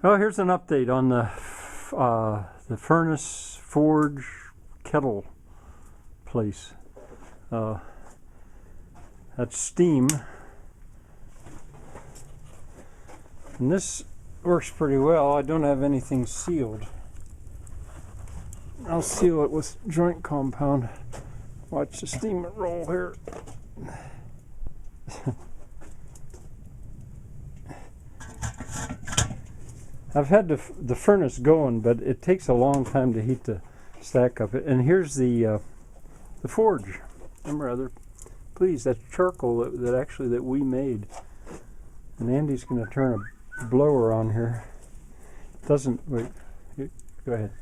Well, here's an update on the furnace, forge, kettle place. That's steam, and this works pretty well. I don't have anything sealed. I'll seal it with joint compound. Watch the steam roll here. I've had the furnace going, but it takes a long time to heat the stack up. And here's the forge. I'm rather pleased. That's charcoal that we made. And Andy's going to turn a blower on here. Wait. Go ahead.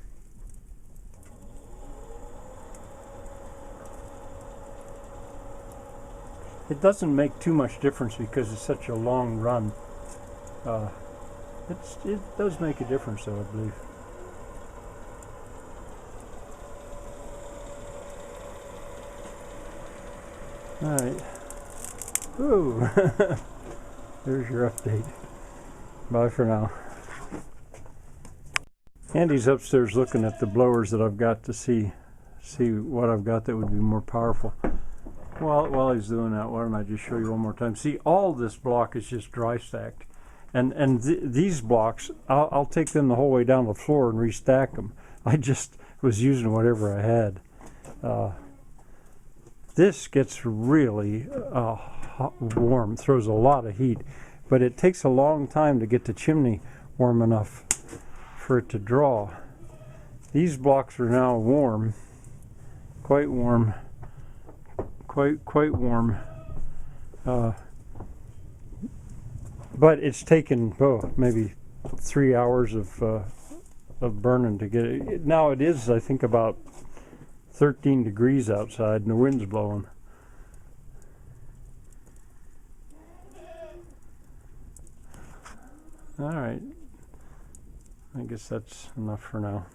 It doesn't make too much difference because it's such a long run. It does make a difference, though, I believe. All right. Ooh. There's your update. Bye for now. Andy's upstairs looking at the blowers that I've got to see what I've got that would be more powerful. While he's doing that, why don't I just show you one more time? See, all this block is just dry stacked. And these blocks, I'll take them the whole way down the floor and restack them. I just was using whatever I had. This gets really warm, throws a lot of heat, but it takes a long time to get the chimney warm enough for it to draw. These blocks are now warm, quite warm, quite warm. But it's taken maybe 3 hours of burning to get it. Now it is, I think, about 13 degrees outside and the wind's blowing. All right, I guess that's enough for now.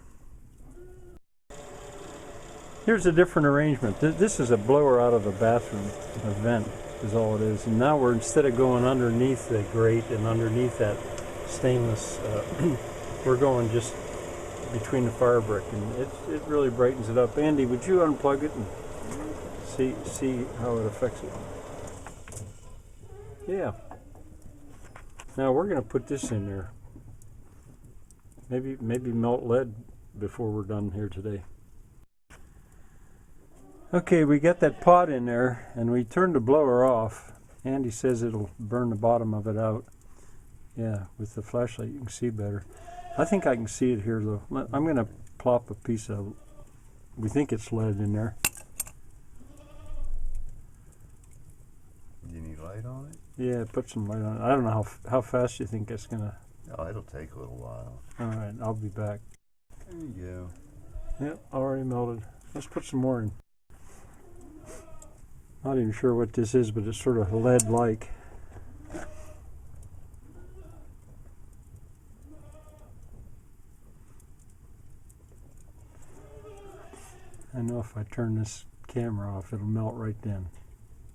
Here's a different arrangement. This is a blower out of a bathroom, a vent is all it is. And now instead of going underneath the grate and underneath that stainless, we're going just between the fire brick, and it really brightens it up. Andy, would you unplug it and see how it affects it? Yeah. Now we're going to put this in there. Maybe melt lead before we're done here today. Okay, we got that pot in there, and we turned the blower off. Andy says it'll burn the bottom of it out. Yeah, with the flashlight you can see better. I think I can see it here, though. I'm going to plop a piece of, we think it's lead in there. Do you need light on it? Yeah, put some light on it. I don't know how fast you think it's going to... Oh, it'll take a little while. All right, I'll be back. There you go. Yep, already melted. Let's put some more in. Not even sure what this is, but it's sort of lead-like. I know if I turn this camera off, it'll melt right then.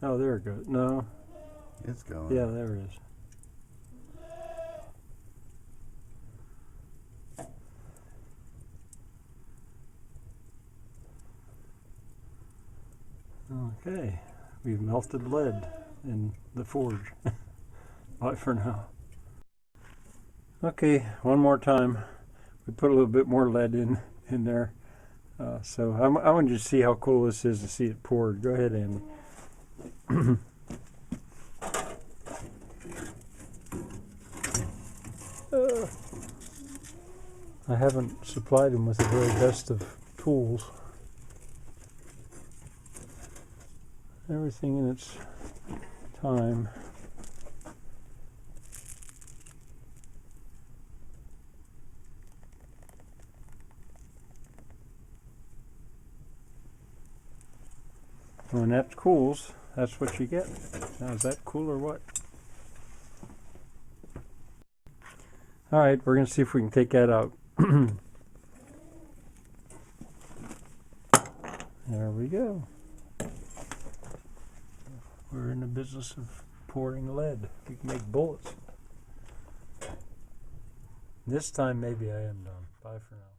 Oh, there it goes. No. It's going. Yeah, there it is. Okay, we've melted lead in the forge. Bye for now. Okay, one more time. We put a little bit more lead in there. So I want you to see how cool this is to see it poured. Go ahead, Andy. I haven't supplied him with the very best of tools. Everything in its time. When that cools, that's what you get. Now, is that cool or what? All right, we're going to see if we can take that out. There we go. We're in the business of pouring lead. We can make bullets. This time maybe I am done. Bye for now.